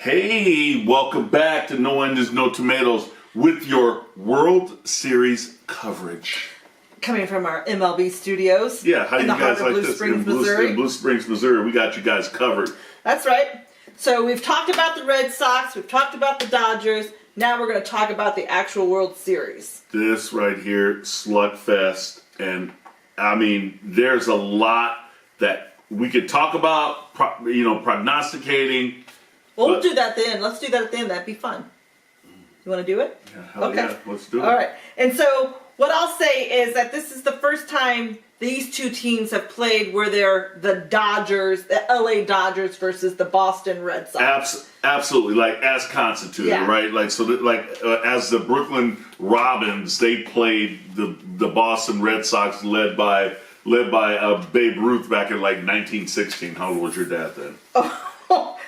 Hey, welcome back to No Onions, No Tomatoes with your World Series coverage. Coming from our MLB studios. Yeah, how do in you the guys heart of like Blue this? Springs, In Missouri. Blue Springs, Missouri, we got you guys covered. That's right. So we've talked about the Red Sox, we've talked about the Dodgers. Now we're going to talk about the actual World Series. This right here, slugfest, and I mean, there's a lot that we could talk about, prognosticating. Well, we'll do that then. Let's do that at the end. That'd be fun. You want to do it? Yeah, hell yeah, let's do it. All right. And so what I'll say is that this is the first time these two teams have played where they're the Dodgers, the LA Dodgers versus the Boston Red Sox. Absolutely, like as constituted, Yeah. right? Like so, as the Brooklyn Robins, they played the Boston Red Sox, led by Babe Ruth back in like 1916. How old was your dad then? Oh,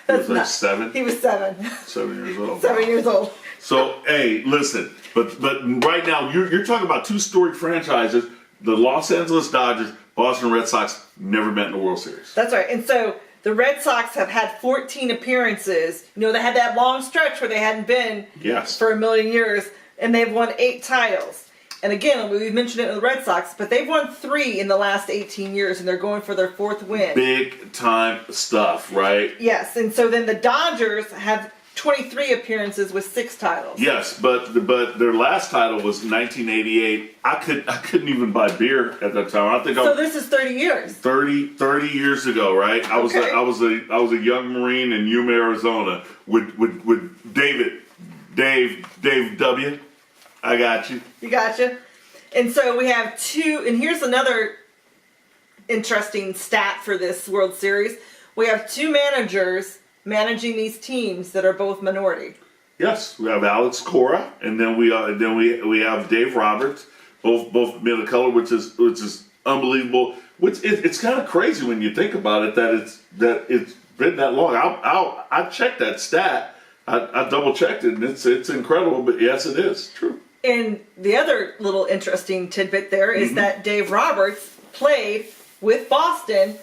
that's He was like not, 7. He was 7. 7 years old. 7 years old. So hey, listen, but right now you're talking about two storied franchises: the Los Angeles Dodgers, Boston Red Sox, never met in the World Series. That's right. And so the Red Sox have had 14 appearances. You know, they had that long stretch where they hadn't been Yes. for a million years, and they've won 8 titles. And again, we've mentioned it in the Red Sox, but they've won 3 in the last 18 years, and they're going for their 4th win. Big time stuff, right? Yes, and so then the Dodgers have 23 appearances with 6 titles. Yes, but their last title was 1988. I couldn't even buy beer at that time. I think So this is 30 years. 30 years ago, right? I was Okay. I was a young Marine in Yuma, Arizona with Dave W. I got you. You gotcha. And so we have 2, and here's another interesting stat for this World Series. We have 2 managers managing these teams that are both minority. Yes, we have Alex Cora, and then we have Dave Roberts, both made of color, which is unbelievable. It's kind of crazy when you think about it that it's been that long. I checked that stat. I double checked it, and it's incredible. But yes, it is true. And the other little interesting tidbit there is that Dave Roberts played with Boston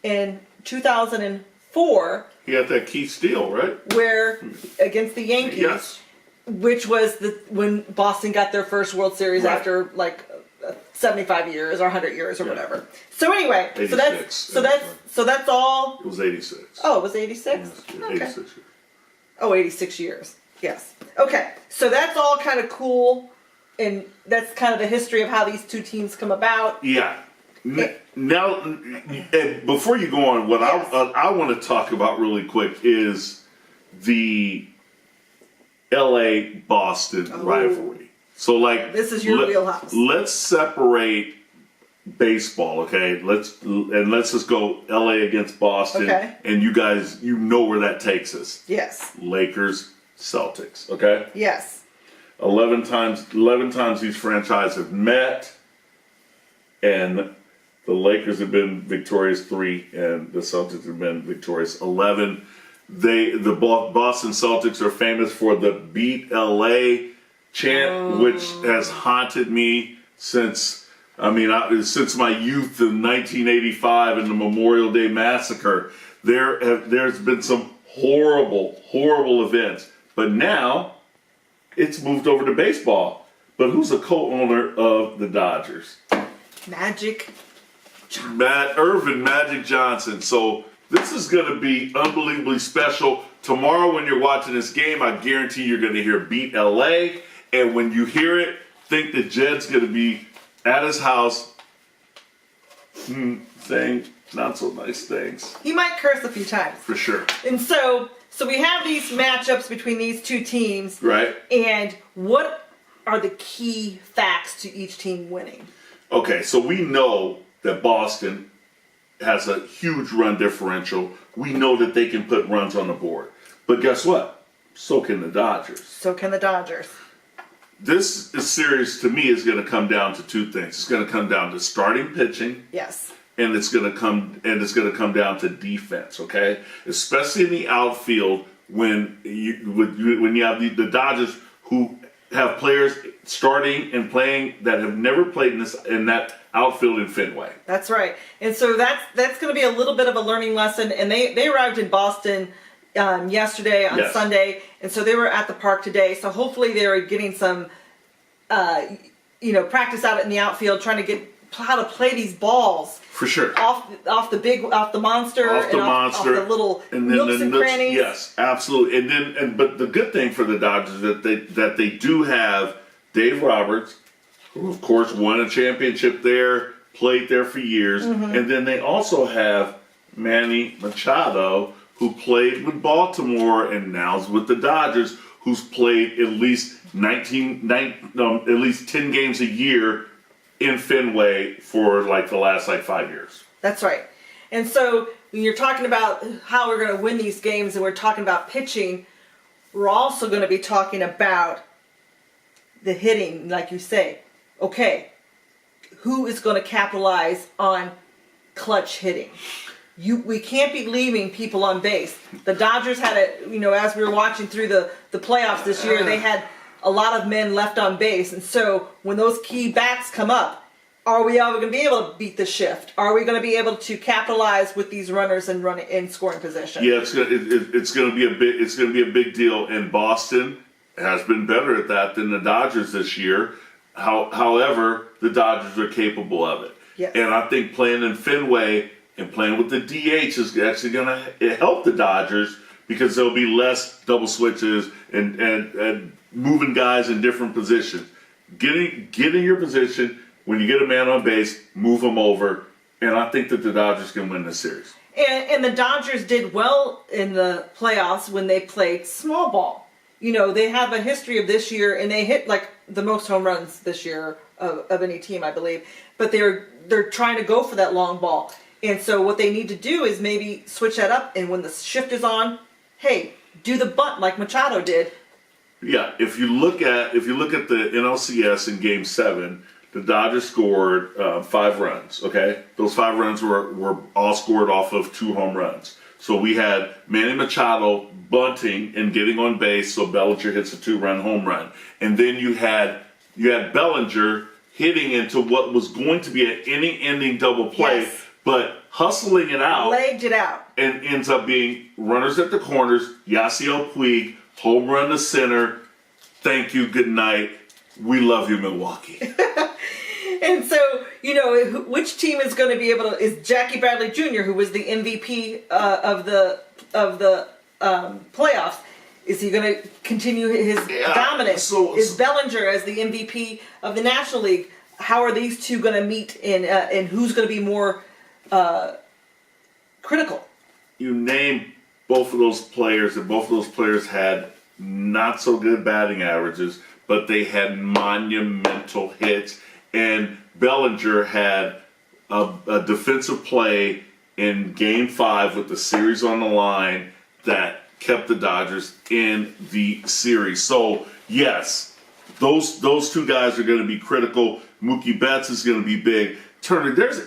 in 2004. He had that Keith Steele, right? Where against the Yankees, Yes. which was when Boston got their first World Series Right. after like 75 years or 100 years or Yeah. whatever. So anyway, 86. so that's all. It was 86. Oh, it was 86. Yes, Okay. 86 years. Oh, 86 years. Yes. Okay. So that's all kind of cool, and that's kind of the history of how these two teams come about. Yeah. Now, and before you go on, what Yes. I want to talk about really quick is the LA Boston rivalry. So, like, This is your wheelhouse. Let's separate baseball, okay? Let's just go LA against Boston, Okay. and you guys, you know where that takes us. Yes. Lakers, Celtics, okay? Yes. 11 times these franchises have met, and the Lakers have been victorious 3, and the Celtics have been victorious 11. The Boston Celtics are famous for the "Beat LA" chant, which has haunted me since my youth in 1985 and the Memorial Day Massacre. There's been some horrible events, but now it's moved over to baseball. But who's a co-owner of the Dodgers? Magic. Irvin Magic Johnson. So this is going to be unbelievably special. Tomorrow when you're watching this game, I guarantee you're going to hear "Beat LA." And when you hear it, think that Jed's going to be at his house saying not so nice things. He might curse a few times. For sure. And so we have these matchups between these two teams. Right? And what are the key facts to each team winning? Okay, so we know that Boston has a huge run differential. We know that they can put runs on the board. But guess what? So can the Dodgers. So can the Dodgers. This series, to me, is going to come down to 2 things. It's going to come down to starting pitching, Yes. and it's going to come down to defense. Okay, especially in the outfield when you have the Dodgers who have players starting and playing that have never played in that outfield in Fenway. That's right. And so that's going to be a little bit of a learning lesson. And they arrived in Boston yesterday on Yes. Sunday, and so they were at the park today. So hopefully they were getting some, practice out in the outfield, trying to get how to play these balls For sure. off the monster, Off the monster, off the little and then nooks and crannies. Yes, absolutely. But the good thing for the Dodgers is that they do have Dave Roberts, who of course won a championship there, played there for years, and then they also have Manny Machado, who played with Baltimore and now's with the Dodgers, who's played at least 10 games a year in Fenway for like the last 5 years. That's right. And so when you're talking about how we're going to win these games and we're talking about pitching, we're also going to be talking about the hitting, like you say. Okay, who is going to capitalize on clutch hitting? We can't be leaving people on base. The Dodgers had as we were watching through the playoffs this year, they had a lot of men left on base. And so when those key bats come up, are we ever going to be able to beat the shift? Are we going to be able to capitalize with these runners and run in scoring position? Yeah, it's going to be a big deal. And Boston has been better at that than the Dodgers this year. However, the Dodgers are capable of it. Yes. And I think playing in Fenway and playing with the DH is actually going to help the Dodgers because there'll be less double switches and moving guys in different positions. Get in your position. When you get a man on base, move him over. And I think that the Dodgers can win this series. And the Dodgers did well in the playoffs when they played small ball. They have a history of this year, and they hit the most home runs this year of any team, I believe. But they're trying to go for that long ball. And so what they need to do is maybe switch that up, and when the shift is on, hey, do the bunt like Machado did. Yeah, if you look at the NLCS in Game 7, the Dodgers scored 5 runs. Okay, those 5 runs were all scored off of 2 home runs. So we had Manny Machado bunting and getting on base, so Bellinger hits a 2-run home run, and then you had Bellinger hitting into what was going to be an inning-ending double play, Yes. but hustling it out, Legged it out. and ends up being runners at the corners. Yasiel Puig, home run to center. Thank you. Good night. We love you, Milwaukee. And so, which team is going to be able to? Is Jackie Bradley Jr., who was the MVP of the playoffs, is he going to continue his dominance? Is Bellinger as the MVP of the National League? How are these two going to meet, and who's going to be more critical? You name both of those players, and both of those players had not so good batting averages, but they had monumental hits. And Bellinger had a defensive play in Game 5 with the series on the line that kept the Dodgers in the series. So, yes, those 2 guys are going to be critical. Mookie Betts is going to be big. Turner, there's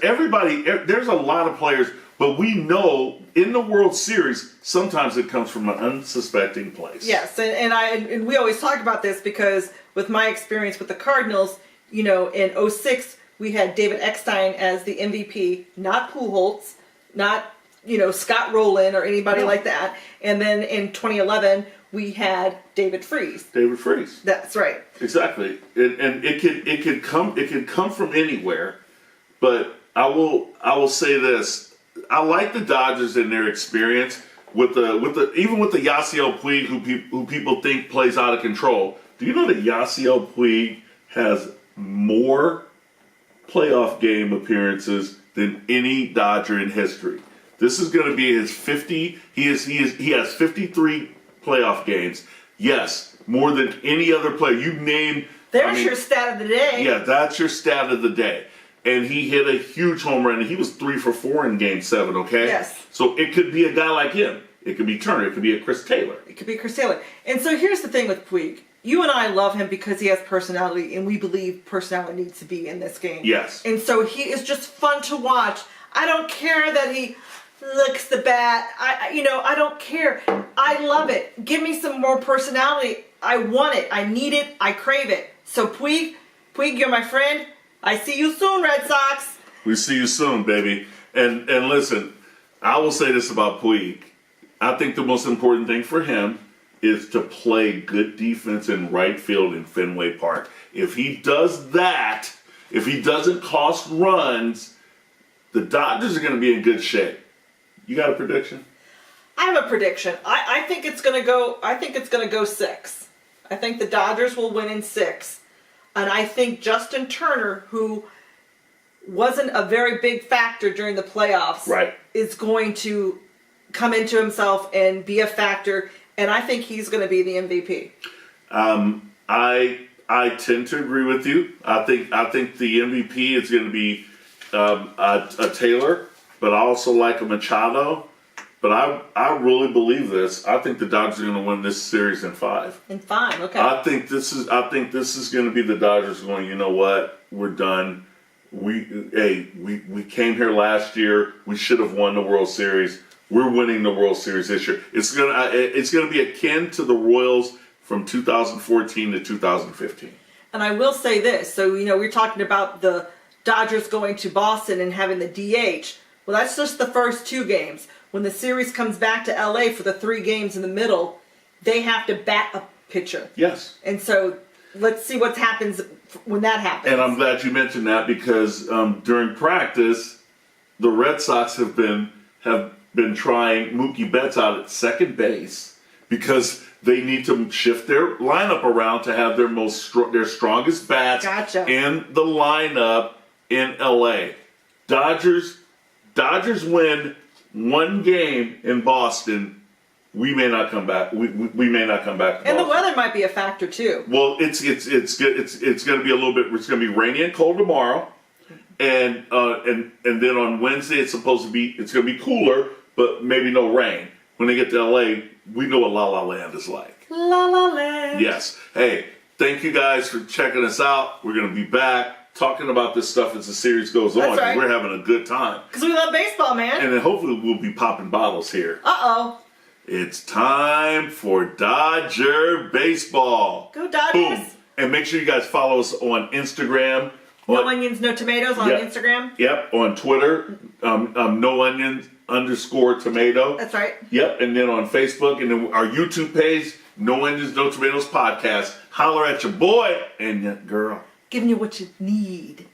a lot of players, but we know in the World Series, sometimes it comes from an unsuspecting place. Yes, and we always talk about this because with my experience with the Cardinals, in 2006, we had David Eckstein as the MVP, not Pujols, not, Scott Rowland or anybody like that. And then in 2011, we had David Freese. David Freese. That's right. Exactly. And it could come from anywhere. But I will say this. I like the Dodgers in their experience with the Yasiel Puig who people think plays out of control. Do you know that Yasiel Puig has more playoff game appearances than any Dodger in history? This is going to be his 50. He has 53 playoff games. Yes, more than any other player. You name. There's your stat of the day. Yeah, that's your stat of the day. And he hit a huge home run. And he was 3 for 4 in Game 7. Okay. Yes. So it could be a guy like him. It could be Turner. It could be a Chris Taylor. It could be Chris Taylor. And so here's the thing with Puig. You and I love him because he has personality, and we believe personality needs to be in this game. Yes. And so he is just fun to watch. I don't care that he licks the bat. I don't care. I love it. Give me some more personality. I want it. I need it. I crave it. So Puig, you're my friend. I see you soon, Red Sox. We see you soon, baby. And listen, I will say this about Puig. I think the most important thing for him is to play good defense in right field in Fenway Park. If he does that, if he doesn't cost runs, the Dodgers are going to be in good shape. You got a prediction? I have a prediction. I think it's going to go. I think it's going to go 6. I think the Dodgers will win in 6, and I think Justin Turner, who wasn't a very big factor during the playoffs, Right. is going to come into himself and be a factor. And I think he's going to be the MVP. I tend to agree with you. I think the MVP is going to be a Taylor, but I also like a Machado. But I really believe this. I think the Dodgers are going to win this series in 5. In 5, okay. I think this is going to be the Dodgers going, you know what? We're done. We came here last year. We should have won the World Series. We're winning the World Series this year. It's gonna be akin to the Royals from 2014 to 2015. And I will say this. So, we're talking about the Dodgers going to Boston and having the DH. Well, that's just the first 2 games. When the series comes back to LA for the 3 games in the middle, they have to bat a pitcher. Yes. And so let's see what happens when that happens. And I'm glad you mentioned that because during practice, the Red Sox have been trying Mookie Betts out at second base because they need to shift their lineup around to have their strongest bats in the lineup in LA. Dodgers win 1 game in Boston. We may not come back. We may not come back. And the weather might be a factor too. Well, it's good. It's going to be a little bit. It's going to be rainy and cold tomorrow, and then on Wednesday it's going to be cooler, but maybe no rain. When they get to LA, we know what La La Land is like. La La Land. Yes. Hey, thank you guys for checking us out. We're going to be back talking about this stuff as the series goes on. That's right. We're having a good time. Because we love baseball, man. And then hopefully we'll be popping bottles here. Uh-oh. It's time for Dodger Baseball. Go Dodgers. Boom. And make sure you guys follow us on Instagram. No onions, no tomatoes on Instagram. Yep. On Twitter, no onions _tomato. That's right. Yep. And then on Facebook and then our YouTube page, No Onions, No Tomatoes Podcast. Holler at your boy and your girl. Giving you what you need.